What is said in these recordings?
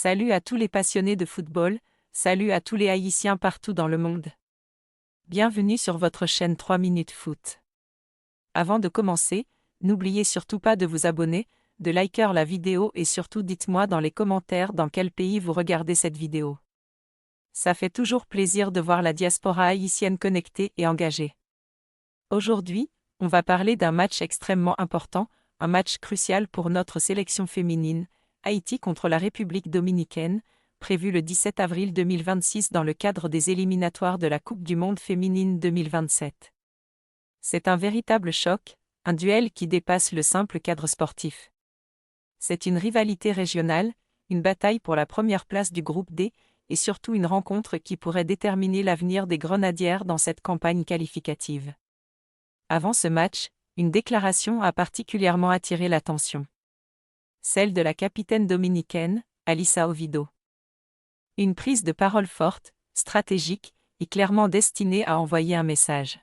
Salut à tous les passionnés de football, salut à tous les Haïtiens partout dans le monde. Bienvenue sur votre chaîne 3 minutes foot. Avant de commencer, n'oubliez surtout pas de vous abonner, de liker la vidéo et surtout dites-moi dans les commentaires dans quel pays vous regardez cette vidéo. Ça fait toujours plaisir de voir la diaspora haïtienne connectée et engagée. Aujourd'hui, on va parler d'un match extrêmement important, un match crucial pour notre sélection féminine, Haïti contre la République dominicaine, prévu le 17 avril 2026 dans le cadre des éliminatoires de la Coupe du Monde féminine 2027. C'est un véritable choc, un duel qui dépasse le simple cadre sportif. C'est une rivalité régionale, une bataille pour la première place du groupe D, et surtout une rencontre qui pourrait déterminer l'avenir des Grenadières dans cette campagne qualificative. Avant ce match, une déclaration a particulièrement attiré l'attention. Celle de la capitaine dominicaine, Alyssa Ovido. Une prise de parole forte, stratégique, et clairement destinée à envoyer un message.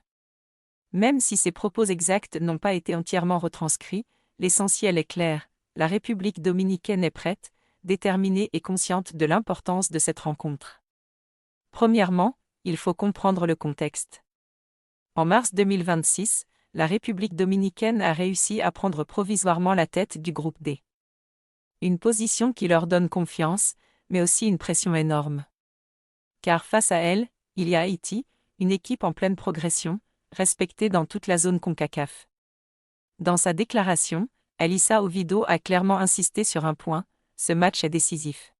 Même si ses propos exacts n'ont pas été entièrement retranscrits, l'essentiel est clair, la République dominicaine est prête, déterminée et consciente de l'importance de cette rencontre. Premièrement, il faut comprendre le contexte. En mars 2026, la République dominicaine a réussi à prendre provisoirement la tête du groupe D. Une position qui leur donne confiance, mais aussi une pression énorme. Car face à elle, il y a Haïti, une équipe en pleine progression, respectée dans toute la zone CONCACAF. Dans sa déclaration, Alyssa Ovido a clairement insisté sur un point, ce match est décisif.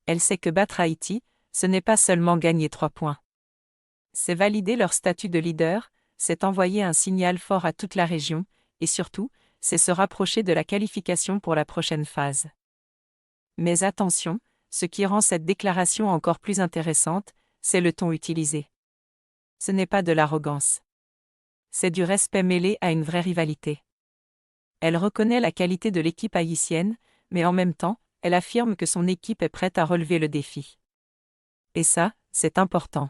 Elle sait que battre Haïti, ce n'est pas seulement gagner 3 points. C'est valider leur statut de leader, c'est envoyer un signal fort à toute la région, et surtout, c'est se rapprocher de la qualification pour la prochaine phase. Mais attention, ce qui rend cette déclaration encore plus intéressante, c'est le ton utilisé. Ce n'est pas de l'arrogance. C'est du respect mêlé à une vraie rivalité. Elle reconnaît la qualité de l'équipe haïtienne, mais en même temps, elle affirme que son équipe est prête à relever le défi. Et ça, c'est important.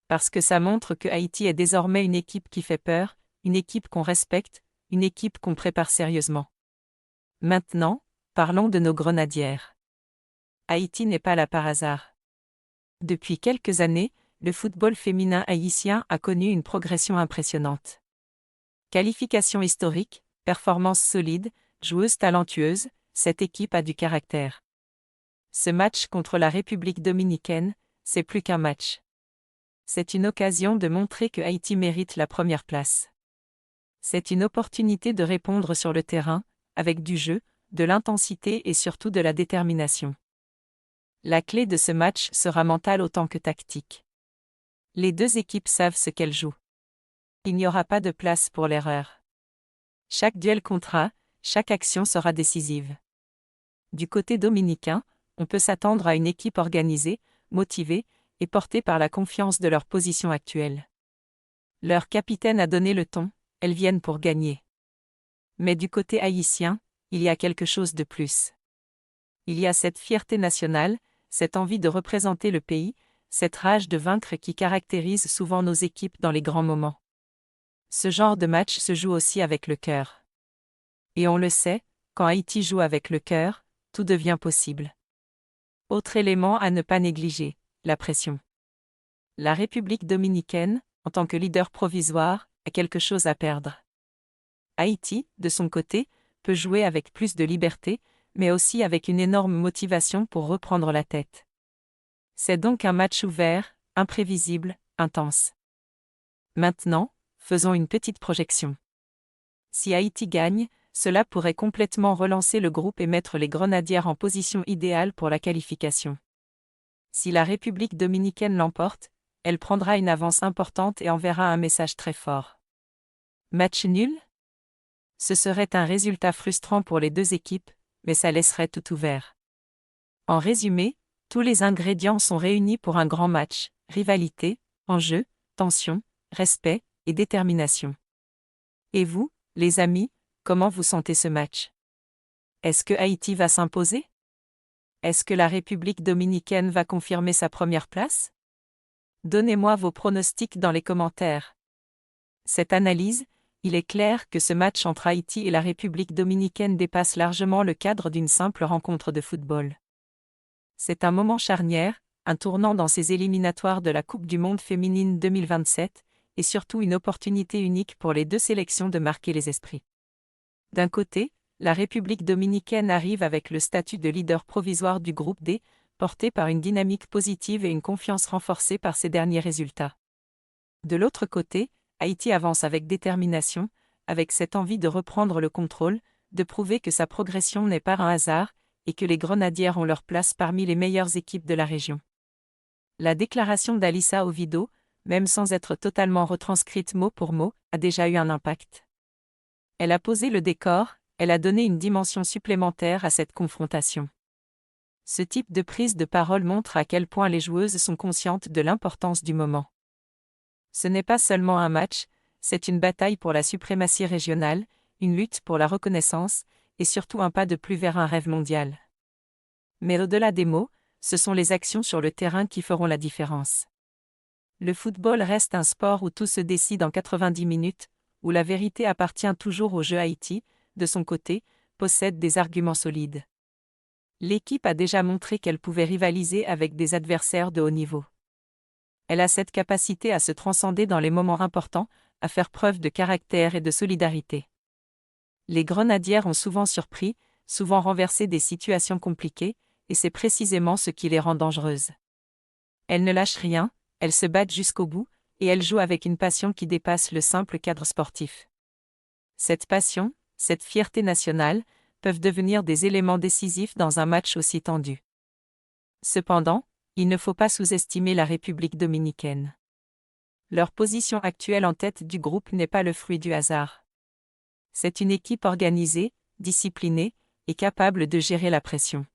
Parce que ça montre que Haïti est désormais une équipe qui fait peur, une équipe qu'on respecte, une équipe qu'on prépare sérieusement. Maintenant, parlons de nos grenadières. Haïti n'est pas là par hasard. Depuis quelques années, le football féminin haïtien a connu une progression impressionnante. Qualification historique, performance solide, joueuse talentueuse, cette équipe a du caractère. Ce match contre la République dominicaine, c'est plus qu'un match. C'est une occasion de montrer que Haïti mérite la première place. C'est une opportunité de répondre sur le terrain, avec du jeu, de l'intensité et surtout de la détermination. La clé de ce match sera mentale autant que tactique. Les deux équipes savent ce qu'elles jouent. Il n'y aura pas de place pour l'erreur. Chaque duel comptera, chaque action sera décisive. Du côté dominicain, on peut s'attendre à une équipe organisée, motivée, et portée par la confiance de leur position actuelle. Leur capitaine a donné le ton, elles viennent pour gagner. Mais du côté haïtien, il y a quelque chose de plus. Il y a cette fierté nationale, cette envie de représenter le pays, cette rage de vaincre qui caractérise souvent nos équipes dans les grands moments. Ce genre de match se joue aussi avec le cœur. Et on le sait, quand Haïti joue avec le cœur, tout devient possible. Autre élément à ne pas négliger, la pression. La République dominicaine, en tant que leader provisoire, a quelque chose à perdre. Haïti, de son côté, peut jouer avec plus de liberté, mais aussi avec une énorme motivation pour reprendre la tête. C'est donc un match ouvert, imprévisible, intense. Maintenant, faisons une petite projection. Si Haïti gagne, cela pourrait complètement relancer le groupe et mettre les Grenadières en position idéale pour la qualification. Si la République dominicaine l'emporte, elle prendra une avance importante et enverra un message très fort. Match nul ? Ce serait un résultat frustrant pour les deux équipes, mais ça laisserait tout ouvert. En résumé, tous les ingrédients sont réunis pour un grand match, rivalité, enjeu, tension, respect et détermination. Et vous, les amis, comment vous sentez ce match ? Est-ce que Haïti va s'imposer ? Est-ce que la République dominicaine va confirmer sa première place ? Donnez-moi vos pronostics dans les commentaires. Cette analyse, il est clair que ce match entre Haïti et la République dominicaine dépasse largement le cadre d'une simple rencontre de football. C'est un moment charnière, un tournant dans ces éliminatoires de la Coupe du Monde féminine 2027, et surtout une opportunité unique pour les deux sélections de marquer les esprits. D'un côté, la République dominicaine arrive avec le statut de leader provisoire du groupe D, porté par une dynamique positive et une confiance renforcée par ses derniers résultats. De l'autre côté, Haïti avance avec détermination, avec cette envie de reprendre le contrôle, de prouver que sa progression n'est pas un hasard, et que les Grenadières ont leur place parmi les meilleures équipes de la région. La déclaration d'Alissa Ovido, même sans être totalement retranscrite mot pour mot, a déjà eu un impact. Elle a posé le décor, elle a donné une dimension supplémentaire à cette confrontation. Ce type de prise de parole montre à quel point les joueuses sont conscientes de l'importance du moment. Ce n'est pas seulement un match, c'est une bataille pour la suprématie régionale, une lutte pour la reconnaissance, et surtout un pas de plus vers un rêve mondial. Mais au-delà des mots, ce sont les actions sur le terrain qui feront la différence. Le football reste un sport où tout se décide en 90 minutes, où la vérité appartient toujours au jeu. Haïti, de son côté, possède des arguments solides. L'équipe a déjà montré qu'elle pouvait rivaliser avec des adversaires de haut niveau. Elle a cette capacité à se transcender dans les moments importants, à faire preuve de caractère et de solidarité. Les Grenadières ont souvent surpris, souvent renversé des situations compliquées, et c'est précisément ce qui les rend dangereuses. Elles ne lâchent rien, elles se battent jusqu'au bout, et elles jouent avec une passion qui dépasse le simple cadre sportif. Cette passion, cette fierté nationale, peuvent devenir des éléments décisifs dans un match aussi tendu. Cependant, il ne faut pas sous-estimer la République dominicaine. Leur position actuelle en tête du groupe n'est pas le fruit du hasard. C'est une équipe organisée, disciplinée, et capable de gérer la pression.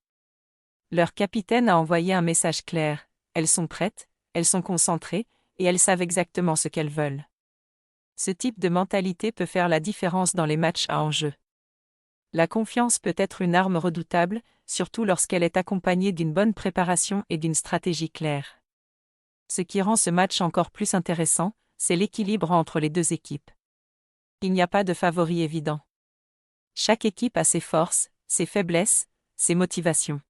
Leur capitaine a envoyé un message clair, elles sont prêtes, elles sont concentrées, et elles savent exactement ce qu'elles veulent. Ce type de mentalité peut faire la différence dans les matchs à enjeu. La confiance peut être une arme redoutable, surtout lorsqu'elle est accompagnée d'une bonne préparation et d'une stratégie claire. Ce qui rend ce match encore plus intéressant, c'est l'équilibre entre les deux équipes. Il n'y a pas de favori évident. Chaque équipe a ses forces, ses faiblesses, ses motivations.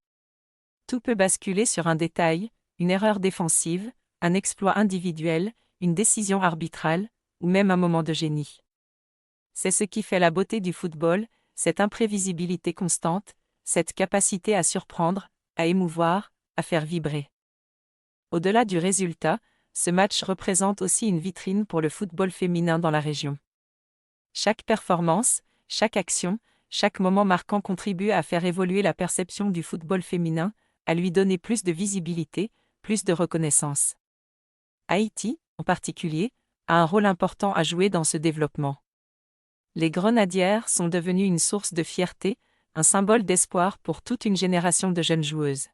Tout peut basculer sur un détail, une erreur défensive, un exploit individuel, une décision arbitrale, ou même un moment de génie. C'est ce qui fait la beauté du football, cette imprévisibilité constante, cette capacité à surprendre, à émouvoir, à faire vibrer. Au-delà du résultat, ce match représente aussi une vitrine pour le football féminin dans la région. Chaque performance, chaque action, chaque moment marquant contribue à faire évoluer la perception du football féminin, à lui donner plus de visibilité, plus de reconnaissance. Haïti, en particulier, a un rôle important à jouer dans ce développement. Les Grenadières sont devenues une source de fierté, un symbole d'espoir pour toute une génération de jeunes joueuses.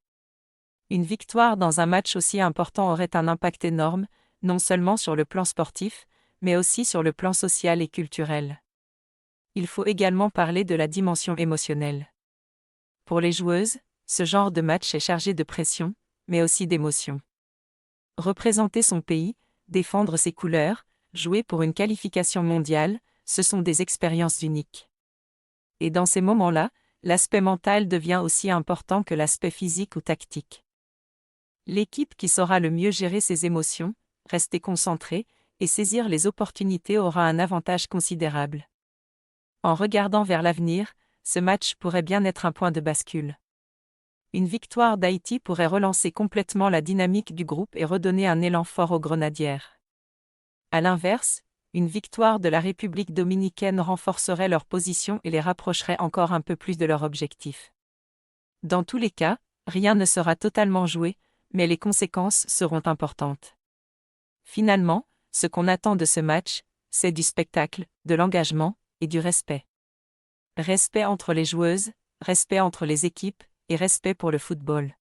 Une victoire dans un match aussi important aurait un impact énorme, non seulement sur le plan sportif, mais aussi sur le plan social et culturel. Il faut également parler de la dimension émotionnelle. Pour les joueuses, ce genre de match est chargé de pression, mais aussi d'émotion. Représenter son pays, défendre ses couleurs, jouer pour une qualification mondiale, ce sont des expériences uniques. Et dans ces moments-là, l'aspect mental devient aussi important que l'aspect physique ou tactique. L'équipe qui saura le mieux gérer ses émotions, rester concentrée, et saisir les opportunités aura un avantage considérable. En regardant vers l'avenir, ce match pourrait bien être un point de bascule. Une victoire d'Haïti pourrait relancer complètement la dynamique du groupe et redonner un élan fort aux Grenadières. À l'inverse, une victoire de la République dominicaine renforcerait leur position et les rapprocherait encore un peu plus de leur objectif. Dans tous les cas, rien ne sera totalement joué, mais les conséquences seront importantes. Finalement, ce qu'on attend de ce match, c'est du spectacle, de l'engagement et du respect. Respect entre les joueuses, respect entre les équipes, et respect pour le football.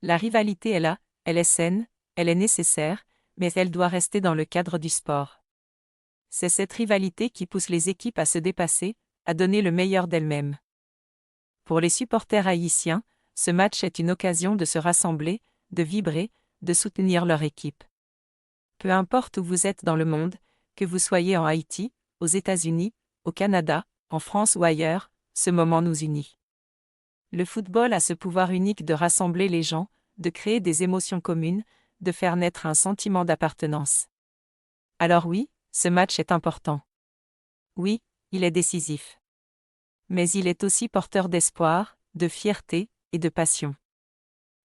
La rivalité est là, elle est saine, elle est nécessaire, mais elle doit rester dans le cadre du sport. C'est cette rivalité qui pousse les équipes à se dépasser, à donner le meilleur d'elles-mêmes. Pour les supporters haïtiens, ce match est une occasion de se rassembler, de vibrer, de soutenir leur équipe. Peu importe où vous êtes dans le monde, que vous soyez en Haïti, aux États-Unis, au Canada, en France ou ailleurs, ce moment nous unit. Le football a ce pouvoir unique de rassembler les gens, de créer des émotions communes, de faire naître un sentiment d'appartenance. Alors oui, ce match est important. Oui, il est décisif. Mais il est aussi porteur d'espoir, de fierté et de passion.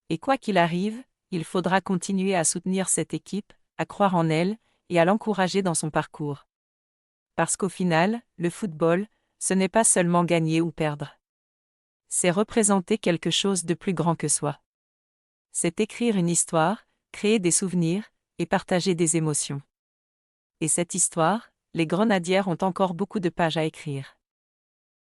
Et quoi qu'il arrive, il faudra continuer à soutenir cette équipe, à croire en elle, et à l'encourager dans son parcours. Parce qu'au final, le football, ce n'est pas seulement gagner ou perdre. C'est représenter quelque chose de plus grand que soi. C'est écrire une histoire, créer des souvenirs, et partager des émotions. Et cette histoire, les Grenadières ont encore beaucoup de pages à écrire.